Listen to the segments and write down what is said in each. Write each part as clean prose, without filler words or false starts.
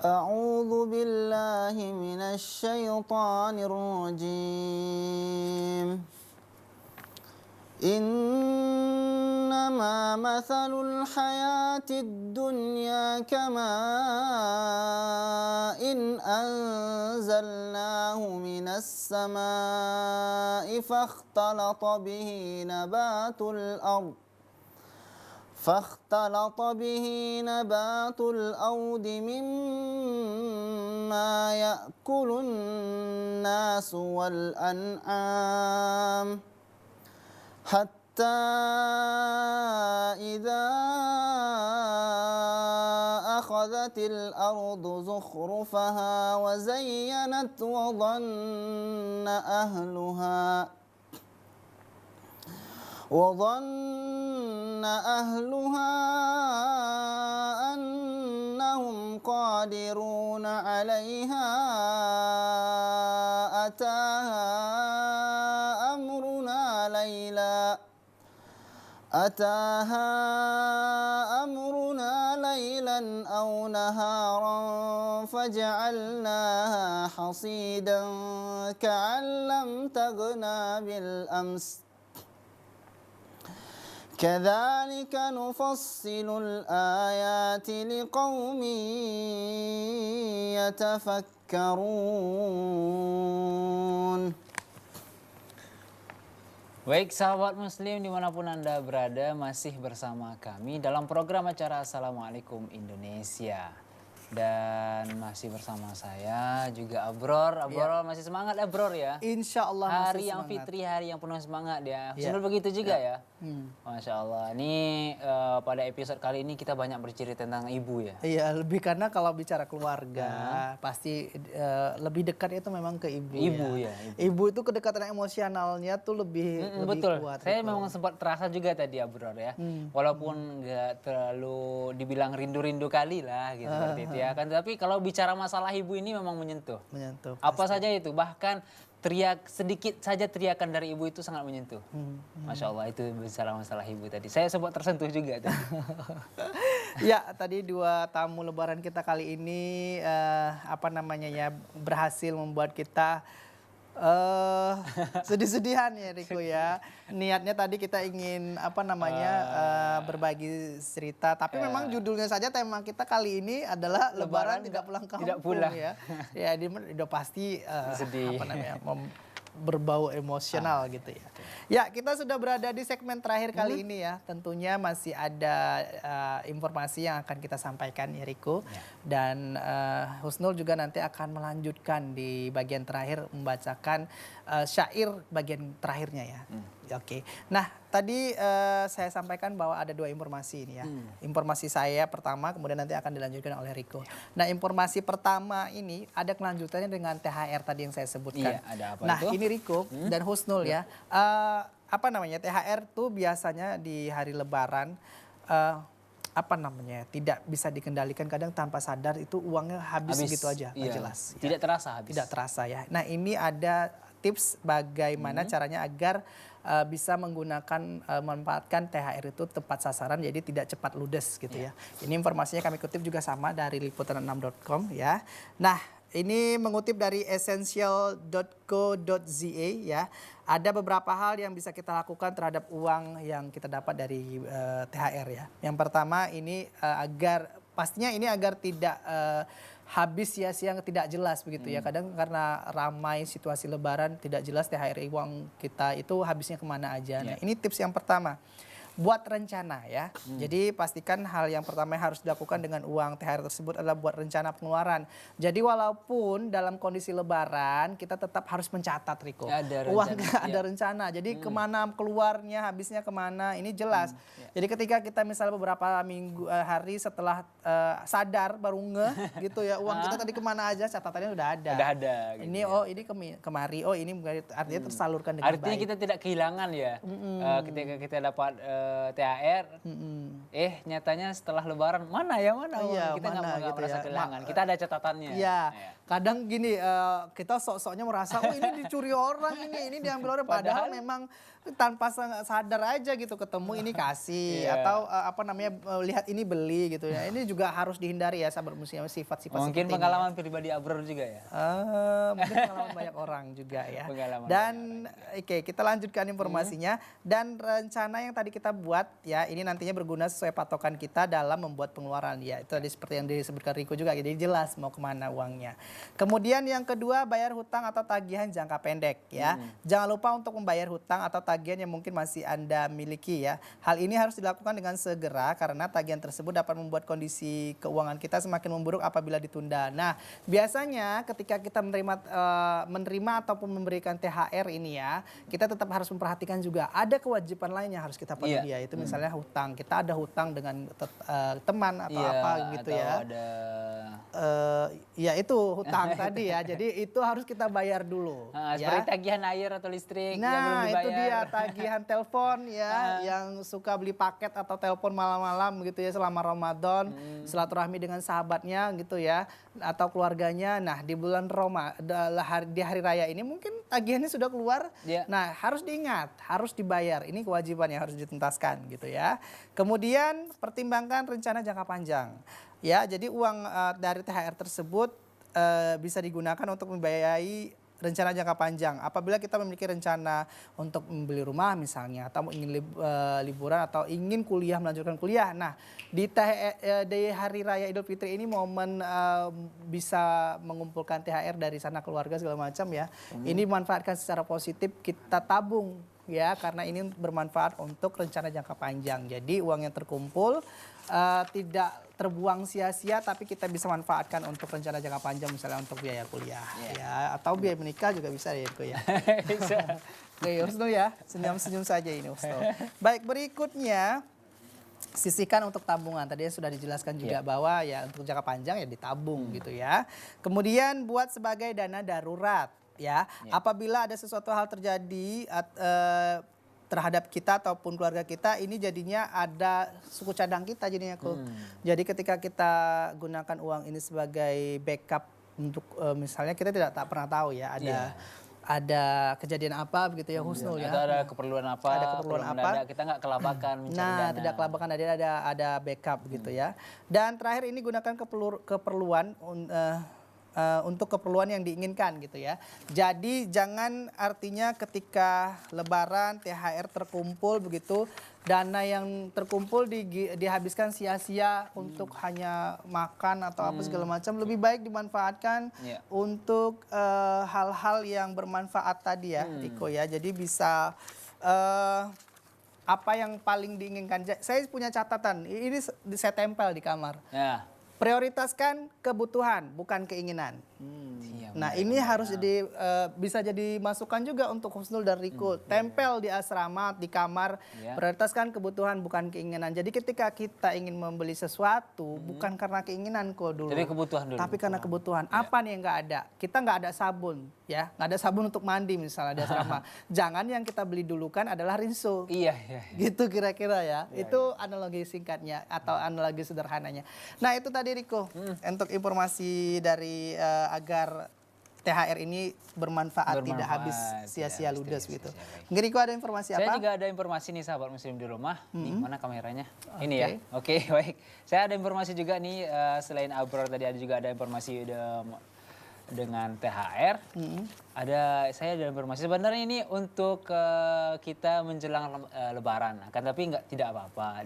أعوذ بالله من الشيطان الرجيم. إنما مثل الحياة الدنيا كماء إن أنزلناه من السماء فاختلط به نبات الأرض مما يأكل الناس والأنعام حتى إذا أخذت الأرض زخرفها وزينت وظن أهلها أنهم قادرون عليها أتاها أمرنا ليلا أو نهارا فجعلناها حصيدا كأن لم تغنى بالأمس كذلك نفصل الآيات لقوم يتفكرون. Baik sahabat muslim dimanapun Anda berada, masih bersama kami dalam program acara Assalamualaikum Indonesia. Dan masih bersama saya juga Abror. Abror masih semangat Abror ya? Insya Allah hari masih yang semangat. fitri, hari yang penuh semangat ya. Sebenarnya begitu juga ya. Masya Allah. Ini pada episode kali ini kita banyak bercerita tentang ibu ya. Iya, lebih karena kalau bicara keluarga pasti lebih dekat itu memang ke ibu. Ibu itu kedekatan emosionalnya tuh lebih betul. kuat. Saya memang sempat terasa juga tadi Abror ya. Walaupun nggak terlalu dibilang rindu-rindu kali lah gitu seperti itu ya kan. Tapi kalau bicara masalah ibu ini memang menyentuh. Apa saja itu, bahkan sedikit saja teriakan dari ibu itu sangat menyentuh. Masya Allah, itu bicara masalah ibu tadi. Saya sempat tersentuh juga tadi. Ya, tadi dua tamu lebaran kita kali ini berhasil membuat kita sedih-sedihan ya Riko ya. Niatnya tadi kita ingin berbagi cerita, tapi memang judulnya saja tema kita kali ini adalah Lebaran tidak pulang kampung ya. Ya, dia udah pasti sedih. Berbau emosional gitu ya. Ya, kita sudah berada di segmen terakhir kali ini ya. Tentunya masih ada informasi yang akan kita sampaikan ya Riko. Dan Husnul juga nanti akan melanjutkan di bagian terakhir membacakan syair bagian terakhirnya ya. Oke. Nah, tadi saya sampaikan bahwa ada dua informasi ini ya. Informasi saya pertama, kemudian nanti akan dilanjutkan oleh Riko. Nah, informasi pertama ini ada kelanjutannya dengan THR tadi yang saya sebutkan. Iya, ada apa nah, itu? ini Riko dan Husnul ya. THR tuh biasanya di hari Lebaran tidak bisa dikendalikan, kadang tanpa sadar itu uangnya habis gitu aja, nggak jelas. Tidak terasa habis. Tidak terasa ya. Nah, ini ada tips bagaimana caranya agar bisa memanfaatkan THR itu tepat sasaran, jadi tidak cepat ludes gitu ya. Ini informasinya kami kutip juga sama dari liputan6.com ya. Nah, ini mengutip dari essential.co.za ya. Ada beberapa hal yang bisa kita lakukan terhadap uang yang kita dapat dari THR ya. Yang pertama ini agar tidak habis sia-sia yang tidak jelas begitu ya. Kadang karena ramai situasi Lebaran tidak jelas THR uang kita itu habisnya kemana aja. Nah, ini tips yang pertama. Buat rencana ya. Jadi pastikan hal yang pertama yang harus dilakukan dengan uang THR tersebut adalah buat rencana pengeluaran. Jadi walaupun dalam kondisi Lebaran kita tetap harus mencatat Riko. Ada rencana. Jadi kemana keluarnya, habisnya kemana, ini jelas. Jadi ketika kita misalnya beberapa hari setelah sadar baru ngeh gitu ya, uang kita tadi kemana aja, catatannya udah ada. Gitu ini ini kemari, ini artinya tersalurkan dengan baik. Artinya kita tidak kehilangan ya. Ketika kita dapat THR, nyatanya setelah Lebaran mana uang kita nggak mana nggak gitu merasa ya. kehilangan. Kita ada catatannya. Iya, kadang gini kita sok-soknya merasa oh ini dicuri orang ini diambil orang padahal memang tanpa sadar aja gitu ketemu ini kasih atau lihat ini beli gitu ya. Ini juga harus dihindari ya sahabat muslim sifat-sifat Mungkin seperti pengalaman pribadi Abror juga ya. Mungkin pengalaman banyak orang juga ya. Dan oke, kita lanjutkan informasinya. Dan rencana yang tadi kita buat ya, ini nantinya berguna sesuai patokan kita dalam membuat pengeluaran ya. Itu tadi seperti yang disebutkan Riko juga, jadi jelas mau kemana uangnya. Kemudian yang kedua, bayar hutang atau tagihan jangka pendek ya. Jangan lupa untuk membayar hutang atau tagihan yang mungkin masih Anda miliki ya. Hal ini harus dilakukan dengan segera karena tagihan tersebut dapat membuat kondisi keuangan kita semakin memburuk apabila ditunda. Nah, biasanya ketika kita menerima ataupun memberikan THR ini ya, kita tetap harus memperhatikan juga ada kewajiban lain yang harus kita penuhi ya. Itu misalnya hutang. Kita ada hutang dengan teman atau apa gitu atau ya. Ada ya itu hutang tadi ya. Jadi itu harus kita bayar dulu. Seperti tagihan air atau listrik yang belum Nah, dibayar. itu dia tagihan telepon ya, yang suka beli paket atau telepon malam-malam gitu ya selama Ramadan, silaturahmi dengan sahabatnya gitu ya, atau keluarganya. Nah, di bulan di hari raya ini mungkin tagihannya sudah keluar. Nah, harus diingat, harus dibayar. Ini kewajiban yang harus dituntaskan gitu ya. Kemudian pertimbangkan rencana jangka panjang. Ya, jadi uang dari THR tersebut bisa digunakan untuk membiayai rencana jangka panjang. Apabila kita memiliki rencana untuk membeli rumah misalnya, atau ingin liburan atau ingin melanjutkan kuliah. Nah, di hari raya Idul Fitri ini momen bisa mengumpulkan THR dari sana keluarga segala macam ya. Ini manfaatkan secara positif, kita tabung ya, karena ini bermanfaat untuk rencana jangka panjang. Jadi uang yang terkumpul tidak terbuang sia-sia, tapi kita bisa manfaatkan untuk rencana jangka panjang, misalnya untuk biaya kuliah ya, atau biaya menikah juga bisa ya itu ya. Bisa. Oke, Husnul ya, senyum-senyum saja ini Husnul. Baik, berikutnya sisihkan untuk tabungan. Tadi sudah dijelaskan juga bahwa ya untuk jangka panjang ya ditabung gitu ya. Kemudian buat sebagai dana darurat ya. Apabila ada sesuatu hal terjadi terhadap kita ataupun keluarga kita, ini jadinya ada suku cadang kita jadinya kok. Jadi ketika kita gunakan uang ini sebagai backup untuk misalnya kita tak pernah tahu ya ada kejadian apa begitu ya Husnul ya. Atau ada keperluan apa? Ada keperluan apa? Mendadak, kita nggak kelabakan mencari dana. Tidak kelabakan, ada backup gitu ya. Dan terakhir ini gunakan keperluan untuk keperluan yang diinginkan gitu ya. Jadi jangan artinya ketika Lebaran THR terkumpul begitu, dana yang terkumpul dihabiskan sia-sia untuk hanya makan atau apa segala macam. Lebih baik dimanfaatkan untuk hal-hal yang bermanfaat tadi ya, Iko ya. Jadi bisa apa yang paling diinginkan. Saya punya catatan, ini saya tempel di kamar. Prioritaskan kebutuhan, bukan keinginan. Nah, ini harus bisa jadi masukan juga untuk Husnul dan Riko. Tempel di asrama, di kamar, prioritaskan kebutuhan, bukan keinginan. Jadi ketika kita ingin membeli sesuatu, bukan karena keinginan kok dulu. Tapi kebutuhan dulu. Tapi karena kebutuhan. Apa nih yang nggak ada? Kita nggak ada sabun, ya. Nggak ada sabun untuk mandi misalnya di asrama. Jangan yang kita beli dulu kan adalah rinso. Iya. Gitu kira-kira ya. Itu analogi singkatnya atau analogi sederhananya. Nah, itu tadi Riko, untuk informasi dari agar THR ini bermanfaat, tidak habis sia-sia ludes gitu. Mungkin Riko ada informasi apa? Saya juga ada informasi nih sahabat muslim di rumah. Nih, mana kameranya? Ini ya. Oke, baik. Saya ada informasi juga nih, selain Abror tadi ada juga ada informasi dengan THR. Saya ada informasi sebenarnya ini untuk kita menjelang Lebaran, kan tapi tidak apa-apa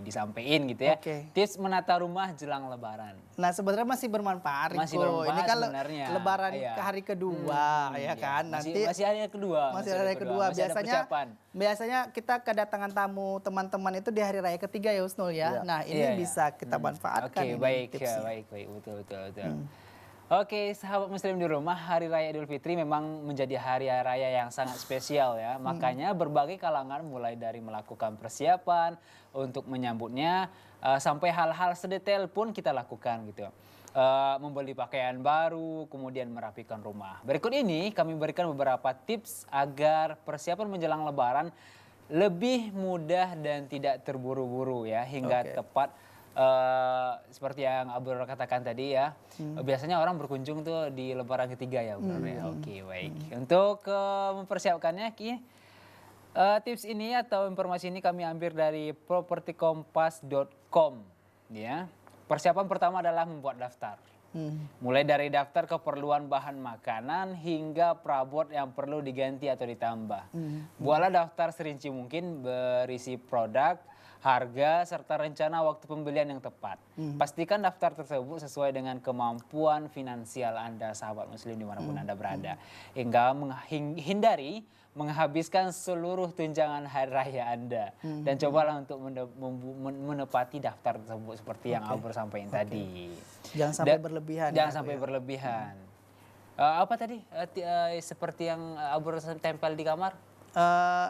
disampaikan gitu ya. Tips menata rumah jelang Lebaran. Nah, sebenarnya masih bermanfaat. Masih bermanfaat ini kan sebenarnya. Lebaran ke hari kedua ya kan. Nanti masih hari kedua. Masih hari kedua. Biasanya kita kedatangan tamu teman-teman itu di hari raya ketiga ya Husnul ya. Nah, ini bisa kita manfaatkan. Oke, baik, betul. Oke, sahabat muslim di rumah, Hari Raya Idul Fitri memang menjadi hari raya yang sangat spesial ya. Makanya berbagai kalangan mulai dari melakukan persiapan untuk menyambutnya sampai hal-hal sedetail pun kita lakukan gitu. Membeli pakaian baru, kemudian merapikan rumah. Berikut ini kami berikan beberapa tips agar persiapan menjelang Lebaran lebih mudah dan tidak terburu-buru ya hingga tepat seperti yang Abdur katakan tadi ya. Biasanya orang berkunjung tuh di Lebaran ketiga ya Abdur ya. Oke, baik. Untuk mempersiapkannya tips ini atau informasi ini kami ambil dari propertikompas.com ya. Persiapan pertama adalah membuat daftar. Mulai dari daftar keperluan bahan makanan hingga perabot yang perlu diganti atau ditambah. Buatlah daftar serinci mungkin berisi produk, harga, serta rencana waktu pembelian yang tepat. Pastikan daftar tersebut sesuai dengan kemampuan finansial Anda, sahabat muslim dimanapun Anda berada. Hingga hindari menghabiskan seluruh tunjangan hari raya Anda. Dan cobalah untuk menepati daftar tersebut seperti yang Abur sampaikan tadi. Jangan sampai berlebihan. Jangan sampai berlebihan. Apa tadi? Seperti yang Abur tempel di kamar?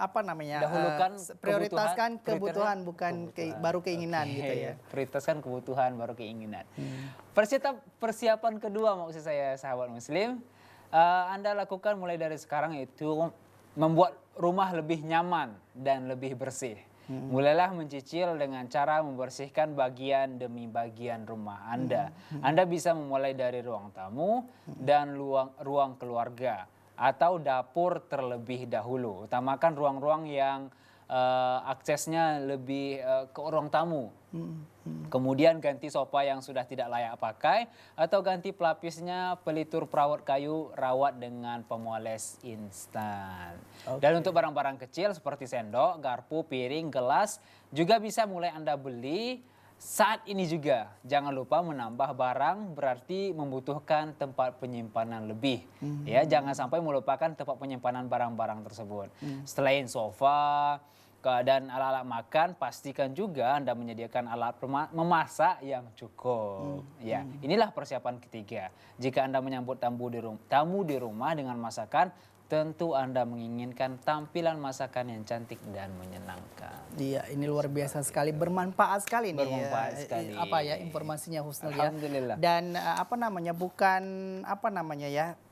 Apa namanya? Dahulukan prioritaskan kebutuhan bukan baru keinginan gitu ya. Prioritaskan kebutuhan baru keinginan. Persiapan kedua maksud saya sahabat muslim, Anda lakukan mulai dari sekarang itu membuat rumah lebih nyaman dan lebih bersih. Mulailah mencicil dengan cara membersihkan bagian demi bagian rumah Anda. Anda bisa memulai dari ruang tamu dan ruang keluarga atau dapur terlebih dahulu. Utamakan ruang-ruang yang aksesnya lebih ke ruang tamu. Kemudian ganti sofa yang sudah tidak layak pakai atau ganti pelapisnya, pelitur perawat kayu, rawat dengan pemoles instan. Dan untuk barang-barang kecil seperti sendok, garpu, piring, gelas juga bisa mulai Anda beli saat ini juga. Jangan lupa menambah barang berarti membutuhkan tempat penyimpanan lebih. Ya, jangan sampai melupakan tempat penyimpanan barang-barang tersebut. Selain sofa dan alat-alat makan, pastikan juga Anda menyediakan alat memasak yang cukup. Ya, inilah persiapan ketiga. Jika Anda menyambut tamu di rumah dengan masakan, tentu Anda menginginkan tampilan masakan yang cantik dan menyenangkan. Iya, ini luar biasa sekali, bermanfaat sekali nih. Bermanfaat sekali. Apa ya informasinya Husnul ya. Alhamdulillah. Dan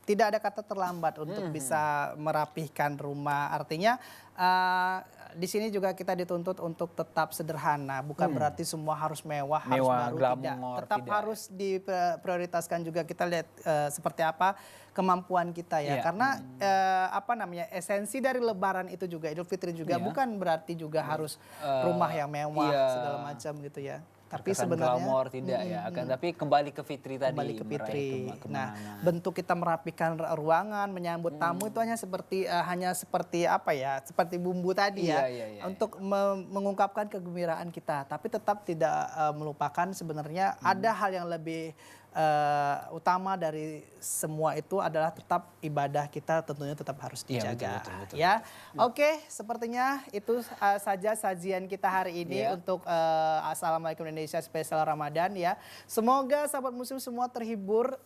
tidak ada kata terlambat untuk bisa merapihkan rumah. Artinya di sini juga kita dituntut untuk tetap sederhana, bukan berarti semua harus mewah, harus baru, glamour, tetap harus diprioritaskan juga. Kita lihat seperti apa kemampuan kita ya. Karena esensi dari Lebaran itu juga, Idul Fitri juga bukan berarti juga harus rumah yang mewah segala macam gitu ya. Tapi sebenarnya glamour tidak ya, tapi kembali ke fitri tadi. Kembali ke fitri. Nah, bentuk kita merapikan ruangan, menyambut tamu itu hanya seperti apa ya? Seperti bumbu tadi ya, untuk mengungkapkan kegembiraan kita. Tapi tetap tidak melupakan sebenarnya ada hal yang lebih utama dari semua itu adalah tetap ibadah kita tentunya tetap harus dijaga. Betul. Ya, oke, sepertinya itu saja sajian kita hari ini untuk Assalamualaikum Indonesia spesial Ramadan ya. Semoga sahabat muslim semua terhibur,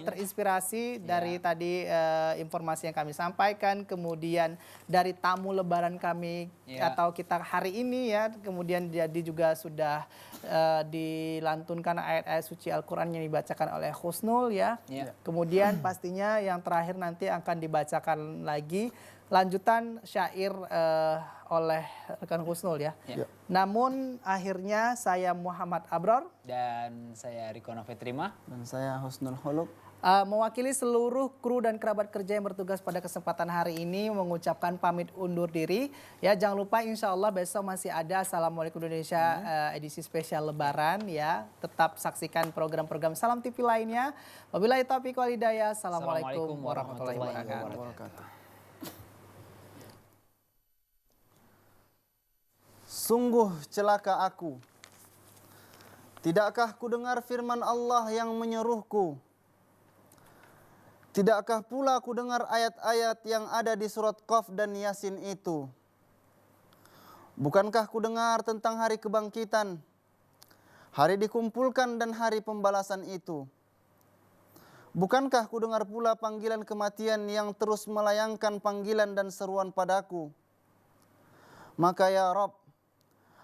terinspirasi dari tadi informasi yang kami sampaikan, kemudian dari tamu Lebaran kami atau kita hari ini ya, kemudian jadi juga sudah dilantunkan ayat-ayat suci Al-Quran yang dibacakan oleh Husnul ya. Kemudian pastinya yang terakhir nanti akan dibacakan lagi lanjutan syair oleh rekan Husnul ya. Namun akhirnya saya Muhammad Abror dan saya Riko Nafetrima dan saya Husnul Huluk mewakili seluruh kru dan kerabat kerja yang bertugas pada kesempatan hari ini mengucapkan pamit undur diri. Ya, jangan lupa insya Allah besok masih ada Assalamualaikum Indonesia edisi spesial Lebaran ya. Tetap saksikan program-program Salam TV lainnya. Wabillahi taufiq wal hidayah. Assalamualaikum warahmatullahi wabarakatuh. Sungguh celaka aku. Tidakkah ku dengar firman Allah yang menyeruhku? Tidakkah pula ku dengar ayat-ayat yang ada di surat Qaf dan Yasin itu? Bukankah ku dengar tentang hari kebangkitan, hari dikumpulkan dan hari pembalasan itu? Bukankah ku dengar pula panggilan kematian yang terus melayangkan panggilan dan seruan padaku? Maka ya Rabb,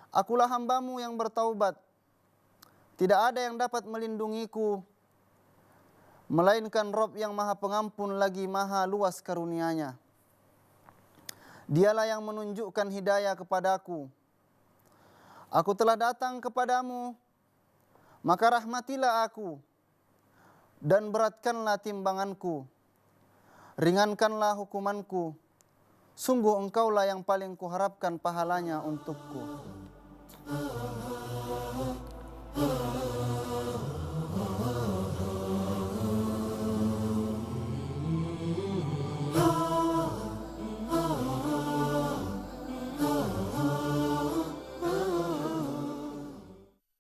akulah hambamu yang bertaubat. Tidak ada yang dapat melindungiku melainkan Rabb yang maha pengampun lagi maha luas karunia-Nya. Dialah yang menunjukkan hidayah kepadaku. Aku telah datang kepadamu, maka rahmatilah aku, dan beratkanlah timbanganku, ringankanlah hukumanku. Sungguh engkaulah yang paling kuharapkan pahalanya untukku.